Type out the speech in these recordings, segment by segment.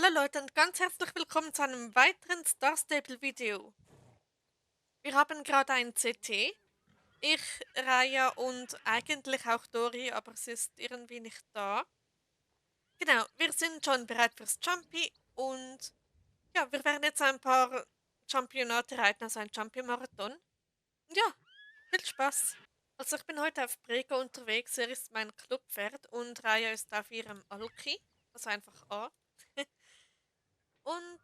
Hallo Leute und ganz herzlich willkommen zu einem weiteren Star Stable Video. Wir haben gerade ein CT. Ich, Raya und eigentlich auch Dori, aber sie ist irgendwie nicht da. Genau, wir sind schon bereit fürs Jumpy und ja, wir werden jetzt ein paar Championate reiten, also ein Jumpy-Marathon. Und ja, viel Spaß. Also ich bin heute auf Prego unterwegs, er ist mein Clubpferd und Raya ist auf ihrem Alki, also einfach A. Und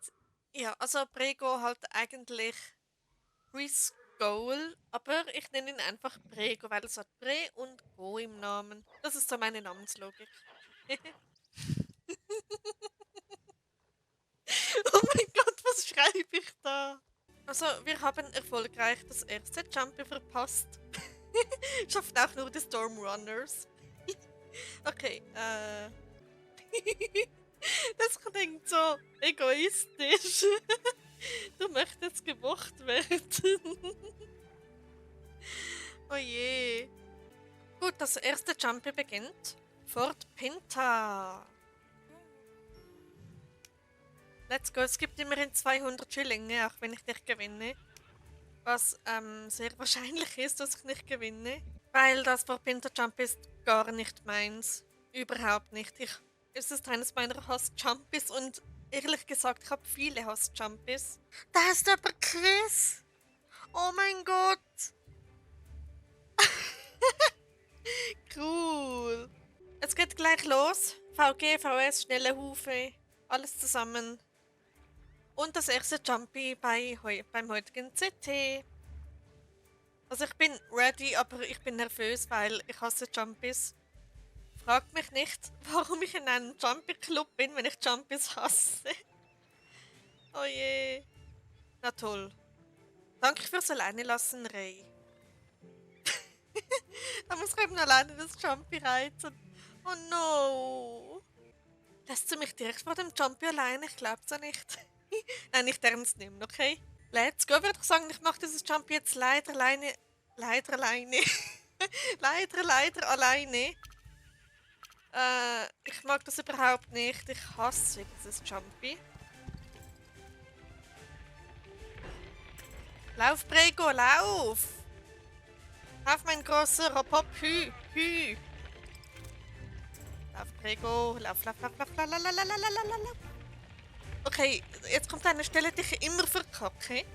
ja, also Prego halt eigentlich Chris Goal, aber ich nenne ihn einfach Prego, weil es hat Pre und Go im Namen. Das ist so meine Namenslogik. Oh mein Gott, was schreibe ich da? Also, wir haben erfolgreich das erste Jumpy verpasst. Schaffen auch nur die Stormrunners. Okay, das klingt so egoistisch. Du möchtest gemocht werden. Oh je. Gut, das erste Jumpy beginnt. Fort Pinta. Let's go. Es gibt immerhin 200 Schillinge, auch wenn ich nicht gewinne. Was sehr wahrscheinlich ist, dass ich nicht gewinne. Weil das Fort Pinta Jump ist gar nicht meins. Überhaupt nicht. Es ist eines meiner Hass-Jumpys und ehrlich gesagt, ich habe viele Hass-Jumpys. Da ist aber Chris. Oh mein Gott. Cool. Es geht gleich los. VG, VS, schnelle Hufe, alles zusammen. Und das erste Jumpy beim heutigen CT. Also ich bin ready, aber ich bin nervös, weil ich hasse Jumpys. Fragt mich nicht, warum ich in einem Jumpy-Club bin, wenn ich Jumpys hasse. Oh je. Na toll. Danke fürs Alleinelassen, Ray. Da muss ich eben alleine das Jumpy reiten. Oh no. Lässt du mich direkt vor dem Jumpy allein? Ich glaub's ja nicht. Nein, nicht ernst nehmen, okay? Let's go, würde ich sagen, ich mache dieses Jumpy jetzt leider alleine. Leider alleine. leider alleine. Ich mag das überhaupt nicht. Ich hasse dieses Jumpy. Lauf, Prego, lauf! Lauf, mein großer Hop, hü, hü. Lauf, Prego, lauf, lauf, lauf, lauf, lauf, lauf, lauf, lauf, lauf, lauf. Okay, jetzt kommt eine Stelle, die ich immer verkacke.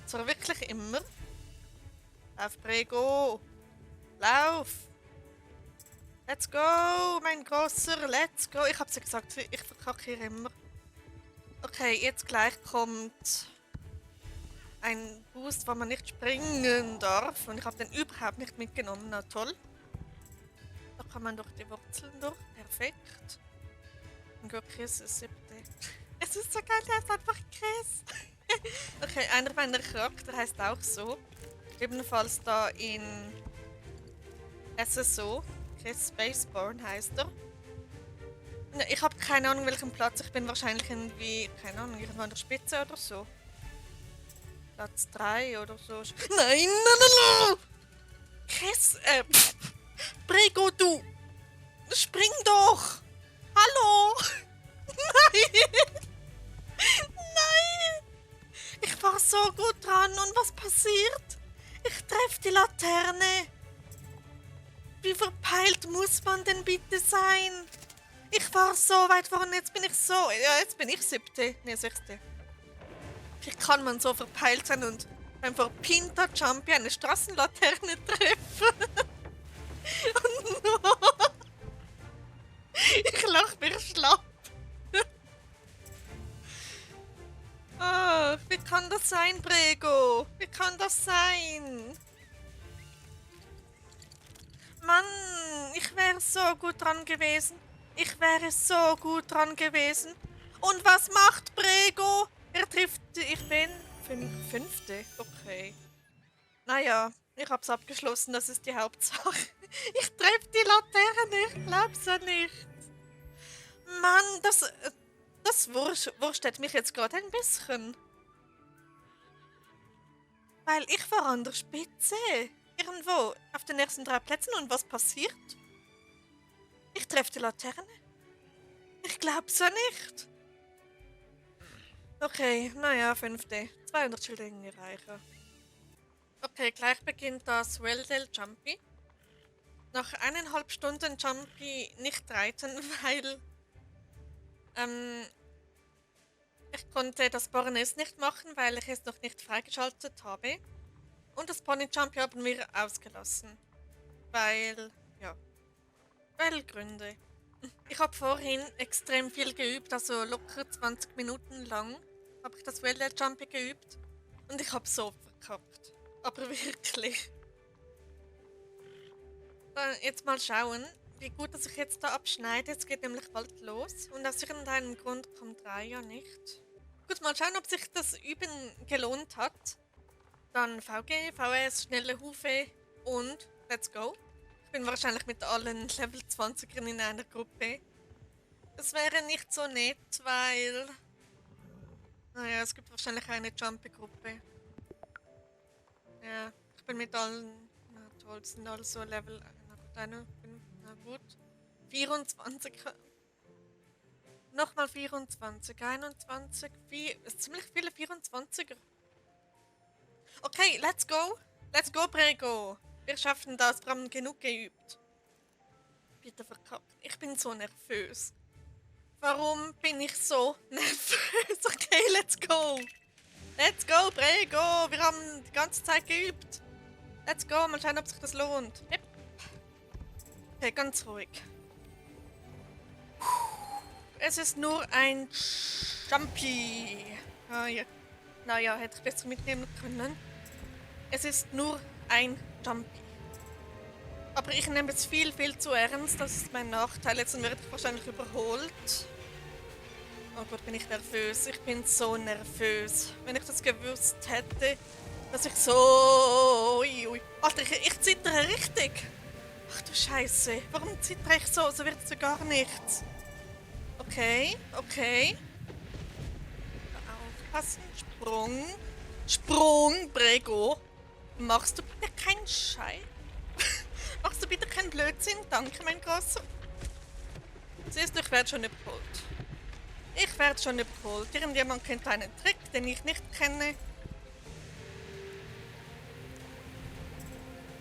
Zwar wirklich immer. Lauf, Prego. Lauf. Let's go, mein großer, let's go. Ich hab's ja gesagt, ich verkacke hier immer. Okay, jetzt gleich kommt ein Boost, wo man nicht springen darf. Und ich habe den überhaupt nicht mitgenommen. Na toll. Da kann man durch die Wurzeln durch. Perfekt. Und gut, Chris ist 7. Es ist so geil, der ist einfach Chris. Okay, einer meiner Charakter heißt auch so. Ebenfalls da in SSO. Chris Spaceborn heißt er. Ja, ich habe keine Ahnung, welchen Platz ich bin. Wahrscheinlich irgendwie, keine Ahnung, irgendwo an der Spitze oder so. Platz 3 oder so. Nein, nein, nein, nein! Chris, Prego, du! Spring doch! Hallo! Nein! Nein! Ich war so gut dran und was passiert? Ich treffe die Laterne. Wie verpeilt muss man denn bitte sein? Ich war so weit vorne, jetzt bin ich so... Ja, jetzt bin ich 7. Ne, 6. Wie kann man so verpeilt sein und beim Verpinter Jumpy eine Straßenlaterne treffen? Oh no. Ich lach mich schlapp. Oh, wie kann das sein, Prego? Wie kann das sein? Mann, ich wäre so gut dran gewesen. Ich wäre so gut dran gewesen. Und was macht Prego? Er trifft... Ich bin... 5. Okay. Naja, ich hab's abgeschlossen, das ist die Hauptsache. Ich treffe die Laterne, ich glaub's ja nicht. Mann, das wurstet mich jetzt gerade ein bisschen. Weil ich war an der Spitze. Irgendwo auf den ersten 3 Plätzen und was passiert? Ich treffe die Laterne. Ich glaub's ja nicht. Okay, naja, 5D. 200 Schillinge reichen. Okay, gleich beginnt das Welldale Jumpy. Nach 1,5 Stunden Jumpy nicht reiten, weil ähm, ich konnte das Bornes nicht machen, weil ich es noch nicht freigeschaltet habe. Und das Pony Jumpy haben wir ausgelassen. Weil, ja, weil Gründe. Ich habe vorhin extrem viel geübt, also locker 20 Minuten lang habe ich das Welldale Jumpy geübt. Und ich habe so verkackt. Aber wirklich. Jetzt mal schauen, wie gut dass ich jetzt da abschneide. Es geht nämlich bald los. Und aus irgendeinem Grund kommt Raya nicht. Gut, mal schauen, ob sich das Üben gelohnt hat. Dann VG, VS, schnelle Hufe und let's go. Ich bin wahrscheinlich mit allen Level 20ern in einer Gruppe. Es wäre nicht so nett, weil... Naja, es gibt wahrscheinlich eine Jumpy-Gruppe. Ja, ich bin mit allen... Na toll, sind alle so Level... Na gut, na gut. 24... Nochmal 24, 21, 4... Es sind ziemlich viele 24er. Okay, let's go. Let's go, Prego. Wir schaffen das, wir haben genug geübt. Bitte verkackt. Ich bin so nervös. Warum bin ich so nervös? Okay, let's go. Let's go, Prego. Wir haben die ganze Zeit geübt. Let's go, mal schauen, ob sich das lohnt. Yep. Okay, ganz ruhig. Es ist nur ein Jumpy. Ah, ja. Naja, hätte ich besser mitnehmen können. Es ist nur ein Jumpy. Aber ich nehme es viel, viel zu ernst. Das ist mein Nachteil. Jetzt werde ich wahrscheinlich überholt. Oh Gott, bin ich nervös. Ich bin so nervös. Wenn ich das gewusst hätte, dass ich so... Ui, ui. Alter, ich zittere richtig. Ach du Scheiße. Warum zittere ich so? So wird es ja gar nichts. Okay, okay. Aufpassen. Sprung. Sprung, Prego. Machst du bitte keinen Scheiß? Machst du bitte keinen Blödsinn? Danke, mein Großer. Siehst du, ich werde schon überholt. Ich werde schon überholt. Irgendjemand kennt einen Trick, den ich nicht kenne.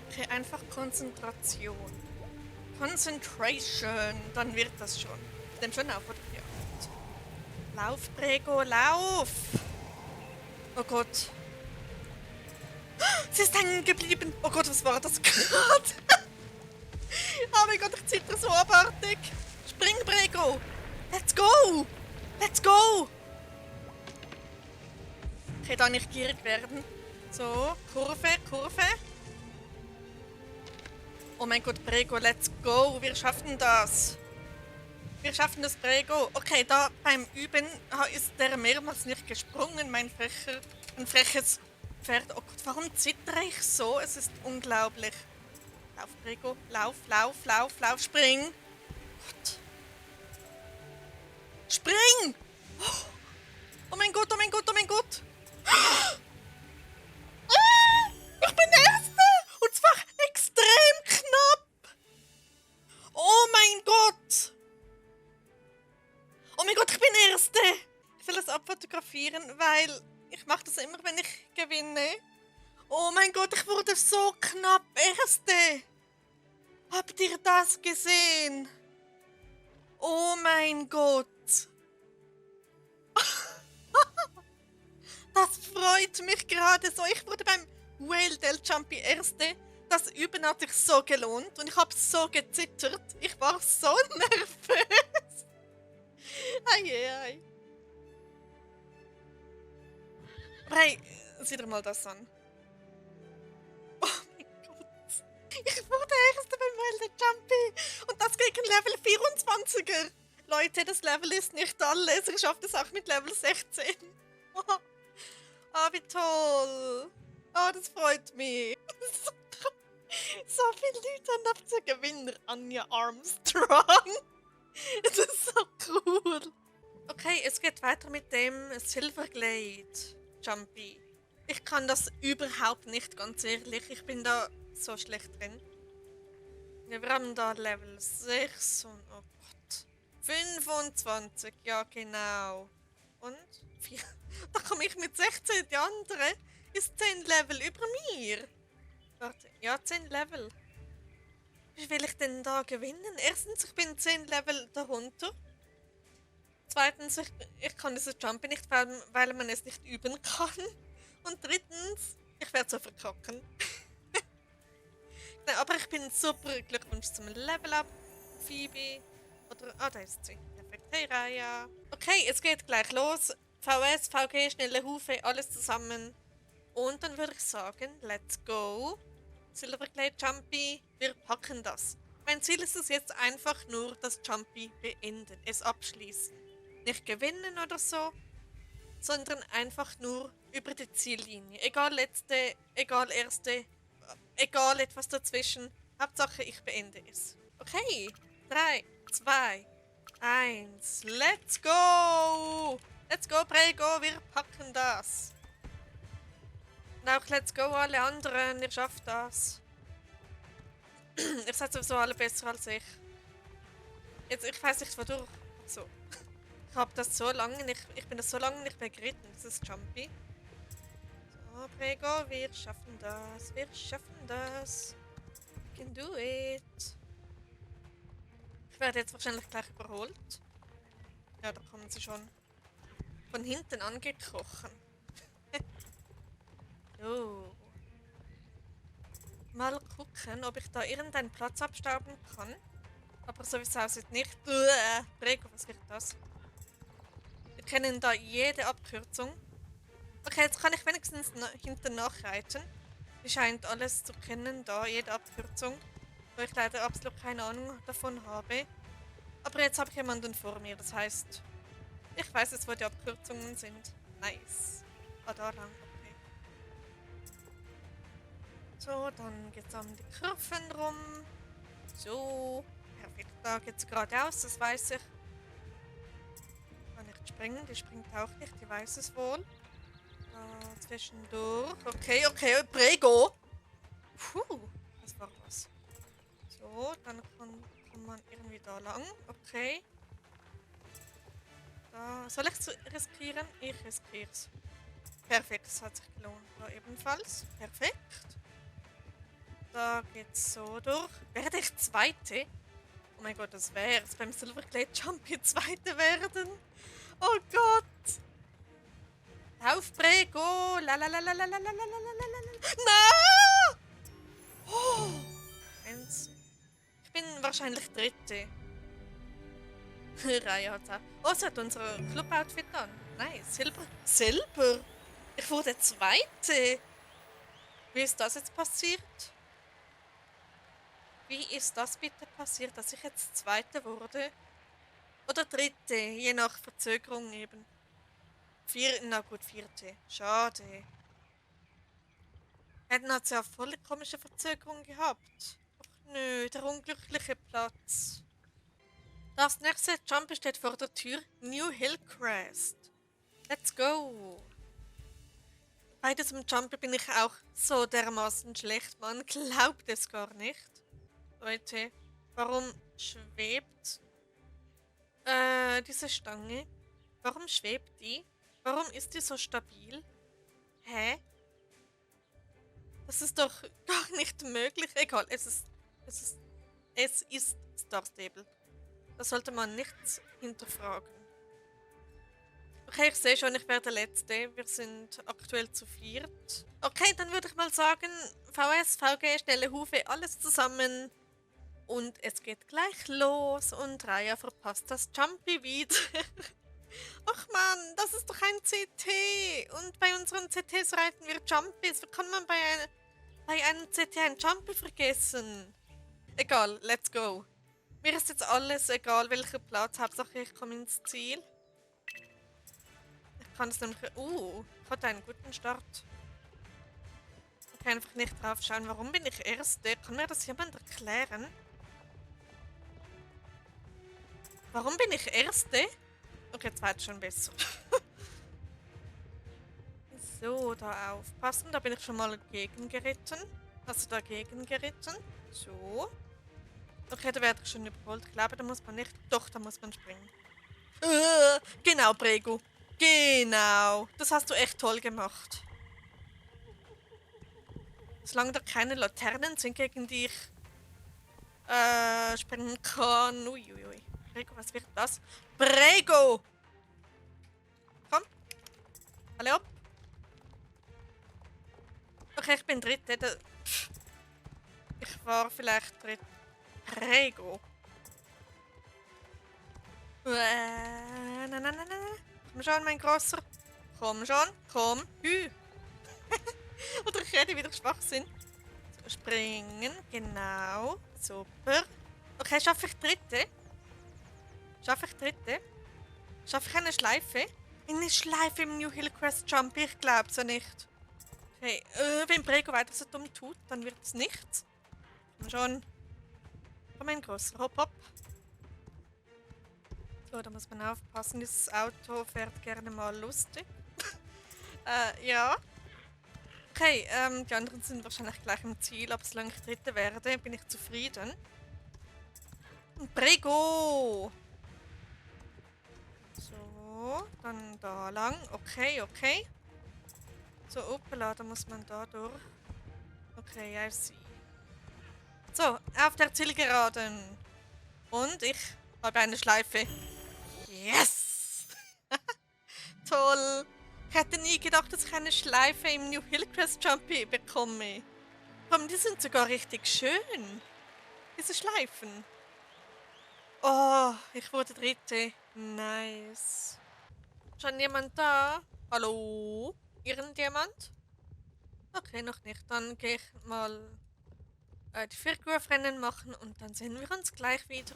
Okay, einfach Konzentration. Concentration. Dann wird das schon. Ich nehme schon auf, oder? Ja. Lauf, Prego, lauf! Oh Gott. Sie ist hängen geblieben. Oh Gott, was war das gerade? Oh mein Gott, ich zittere so abartig. Spring, Prego. Let's go. Let's go. Okay, da nicht gierig werden. So, Kurve, Kurve. Oh mein Gott, Prego, let's go. Wir schaffen das. Wir schaffen das, Prego. Okay, da beim Üben ist der mehrmals nicht gesprungen, mein freches Pferd. Oh Gott, warum zittere ich so? Es ist unglaublich. Lauf, Prego. Lauf, lauf, lauf, lauf. Spring. Gott. Spring! Oh mein Gott, oh mein Gott, oh mein Gott. Ich bin Erste! Und zwar extrem knapp. Oh mein Gott. Oh mein Gott, ich bin Erste. Ich will das abfotografieren, weil ich mache das immer, wenn ich gewinne. Oh mein Gott, ich wurde so knapp Erste. Habt ihr das gesehen? Oh mein Gott. Das freut mich gerade so. Ich wurde beim Welldale Jumpy Erste. Das Üben hat sich so gelohnt und ich habe so gezittert. Ich war so nervös. Ei. Hey, sieh dir mal das an. Oh mein Gott. Ich wurde Erste beim Welldale Jumpy. Und das gegen Level 24er. Leute, das Level ist nicht alles. Ich schaffe das auch mit Level 16. Ah, wie toll. Oh, das freut mich. So viele Leute haben auf den Gewinner, Anja Armstrong. Das ist so cool. Okay, es geht weiter mit dem Silverglade Jumpy. Ich kann das überhaupt nicht, ganz ehrlich. Ich bin da so schlecht drin. Wir haben da Level 6 und oh Gott. 25, ja genau. Und 4. Da komme ich mit 16, die andere ist 10 Level über mir. Warte, ja, 10 Level. Wie will ich denn da gewinnen? Erstens, ich bin 10 Level darunter. Zweitens, ich kann dieses Jumping nicht, weil man es nicht üben kann. Und drittens, ich werde so verkacken. Nein, aber ich bin super. Glückwunsch zum Level Up, Phoebe. Oder, da ist sie. Perfekt. Hey, Raya. Okay, es geht gleich los. VS, VG, schnelle Hufe, alles zusammen. Und dann würde ich sagen, let's go. Silverglade Jumpy, wir packen das. Mein Ziel ist es jetzt einfach nur, das Jumpy beenden, es abschließen. Nicht gewinnen oder so, sondern einfach nur über die Ziellinie. Egal letzte, egal erste, egal etwas dazwischen. Hauptsache, ich beende es. Okay, 3, 2, 1, let's go! Let's go, Prego, wir packen das. Und auch let's go alle anderen, ihr schafft das. Ihr seid sowieso alle besser als ich. Jetzt, ich weiß nicht wodurch. So. Ich habe das so lange nicht, ich bin das so lange nicht mehr geritten, dieses Jumpy. So, Prego, wir schaffen das. Wir schaffen das. We can do it. Ich werde jetzt wahrscheinlich gleich überholt. Ja, da kommen sie schon von hinten angekrochen. So. Mal gucken, ob ich da irgendeinen Platz abstauben kann. Aber so wie es aussieht nicht. Prego, was wird das? Wir kennen da jede Abkürzung. Okay, jetzt kann ich wenigstens hinten nachreiten. Die scheint alles zu kennen da, jede Abkürzung. Wo ich leider absolut keine Ahnung davon habe. Aber jetzt habe ich jemanden vor mir, das heißt, ich weiß jetzt, wo die Abkürzungen sind. Nice. Ah, da lang, okay. So, dann geht's um die Kurven rum. So, perfekt, da geht's geradeaus, das weiß ich. Kann nicht springen, die springt auch nicht, die weiß es wohl. Da zwischendurch. Okay, okay, Prego! Puh, das war was. So, dann kann man irgendwie da lang. Okay. Da. Soll ich es riskieren? Ich riskiere es. Perfekt, das hat sich gelohnt. Da ebenfalls. Perfekt. Da geht's so durch. Werde ich Zweite? Oh mein Gott, das wäre es beim Silverglade Jumpy Zweite werden. Oh Gott! Auf Prego! Na! Oh! Eins. Ich bin wahrscheinlich Dritte. Raya hat auch. Oh, sie hat unser Club-Outfit an. Nice. Silber. Silber? Ich wurde Zweite. Wie ist das jetzt passiert? Wie ist das bitte passiert, dass ich jetzt Zweite wurde? Oder Dritte, je nach Verzögerung eben. Na gut, Vierte. Schade. Hätten hat sie ja voll komische Verzögerung gehabt. Ach nö, der unglückliche Platz. Das nächste Jump steht vor der Tür. New Hillcrest. Let's go. Bei diesem Jump bin ich auch so dermaßen schlecht. Man glaubt es gar nicht. Leute, warum schwebt diese Stange? Warum schwebt die? Warum ist die so stabil? Hä? Das ist doch gar nicht möglich. Egal, es ist Star Stable. Da sollte man nichts hinterfragen. Okay, ich sehe schon, ich werde der Letzte. Wir sind aktuell zu viert. Okay, dann würde ich mal sagen, VS, VG, schnelle Hufe, alles zusammen. Und es geht gleich los und Raya verpasst das Jumpy wieder. Ach man, das ist doch ein CT. Und bei unseren CTs reiten wir Jumpys. Wie kann man bei einem CT ein Jumpy vergessen? Egal, let's go. Mir ist jetzt alles egal, welcher Platz. Hauptsache ich komme ins Ziel. Ich kann es nämlich... ich hatte einen guten Start. Ich kann einfach nicht drauf schauen. Warum bin ich Erste? Kann mir das jemand erklären? Warum bin ich Erste? Okay, Zweite schon besser. So, da aufpassen. Da bin ich schon mal gegengeritten. Also dagegen geritten. So. Okay, da werde ich schon überholt. Ich glaube, da muss man nicht... Doch, da muss man springen. Genau, Prego. Genau. Das hast du echt toll gemacht. Solange da keine Laternen sind, gegen die ich springen kann. Uiuiui. Prego, was wird das? Prego! Komm, alle ab. Okay, ich bin dritte. Ich war vielleicht dritte. Prego. Nein, nein, nein, nein. Komm schon, mein Grosser. Komm schon, komm. Hü. Oder ich rede wieder Schwachsinn. So, springen, genau. Super. Okay, schaffe ich dritte? Schaffe ich dritte? Schaffe ich eine Schleife? Eine Schleife im New Hillcrest Jump? Ich glaube so nicht. Okay, wenn Prego weiter so dumm tut, dann wird es nichts. Komm schon. Komm, mein Grosser. Hopp, hopp. So, da muss man aufpassen. Dieses Auto fährt gerne mal lustig. Ja. Okay, die anderen sind wahrscheinlich gleich im Ziel, aber solange ich Dritte werde, bin ich zufrieden. Prego! So, dann da lang. Okay, okay. So, hoppala, da muss man da durch. Okay, I see. So, auf der Zielgeraden. Und ich habe eine Schleife. Yes! Toll! Ich hätte nie gedacht, dass ich eine Schleife im New Hillcrest Jumpy bekomme. Komm, die sind sogar richtig schön. Diese Schleifen. Oh, ich wurde Dritte. Nice. Schon jemand da? Hallo? Irgendjemand? Okay, noch nicht. Dann gehe ich mal die Figurrennen machen und dann sehen wir uns gleich wieder.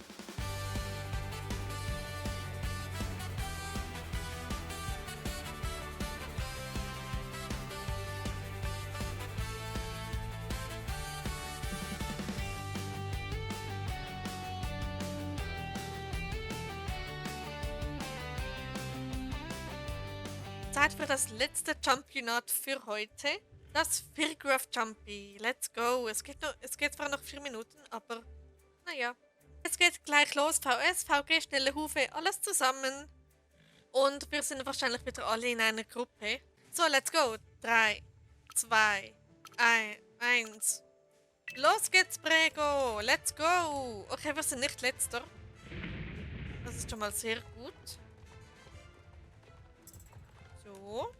Zeit für das letzte Championat für heute. Das Firgraph Jumpy. Let's go. Es geht zwar noch 4 Minuten, aber naja. Es geht gleich los. VS, VG, schnelle Hufe, alles zusammen. Und wir sind wahrscheinlich wieder alle in einer Gruppe. So, let's go. 3, 2, 1. Los geht's, Prego. Let's go. Okay, wir sind nicht letzter. Das ist schon mal sehr gut. So.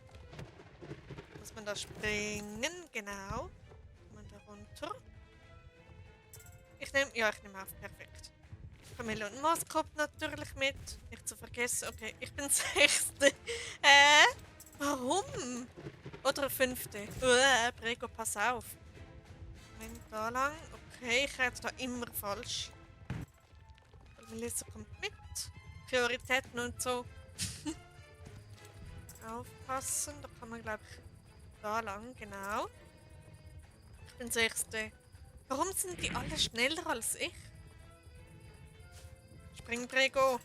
Muss man da springen, genau. Kann man da runter. Ich nehme auf, perfekt. Camille und Moos kommt natürlich mit. Nicht zu vergessen, okay, ich bin Sechste. Warum? Oder Fünfte. Prego, pass auf. Moment, da lang. Okay, ich rede da immer falsch. Melissa kommt mit. Prioritäten und so. Aufpassen, da kann man, glaube ich, da lang, genau. Ich bin Sechste. Warum sind die alle schneller als ich? Spring, Prego.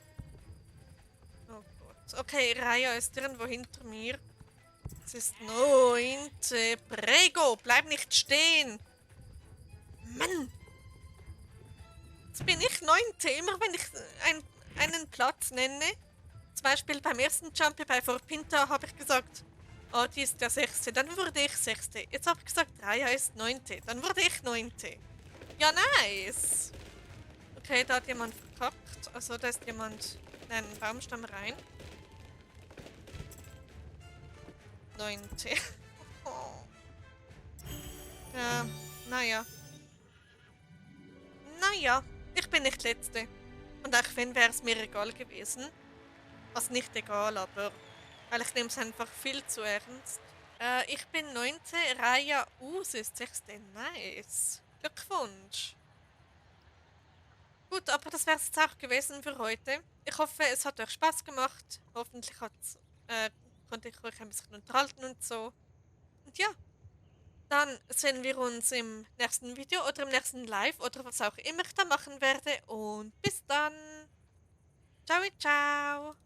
Oh Gott. Okay, Raya ist irgendwo hinter mir. Es ist 9. Prego, bleib nicht stehen. Mann. Jetzt bin ich 9. Immer wenn ich einen Platz nenne. Zum Beispiel beim ersten Jumpy bei Vorpinta habe ich gesagt, oh, die ist der 6. Dann wurde ich 6. Jetzt habe ich gesagt, Raya ist 9. Dann wurde ich 9. Ja, nice. Okay, da hat jemand verkackt. Also da ist jemand in einen Baumstamm rein. 9. Oh. Ja, naja. Naja, ich bin nicht Letzte. Und auch wenn, wäre es mir egal gewesen. Also nicht egal, aber weil ich nehme es einfach viel zu ernst. Ich bin 9. Raya Us ist 6. Nice. Glückwunsch. Gut, aber das wäre es jetzt auch gewesen für heute. Ich hoffe, es hat euch Spaß gemacht. Hoffentlich konnte ich euch ein bisschen unterhalten und so. Und ja, dann sehen wir uns im nächsten Video oder im nächsten Live oder was auch immer ich da machen werde. Und bis dann. Ciao, ciao.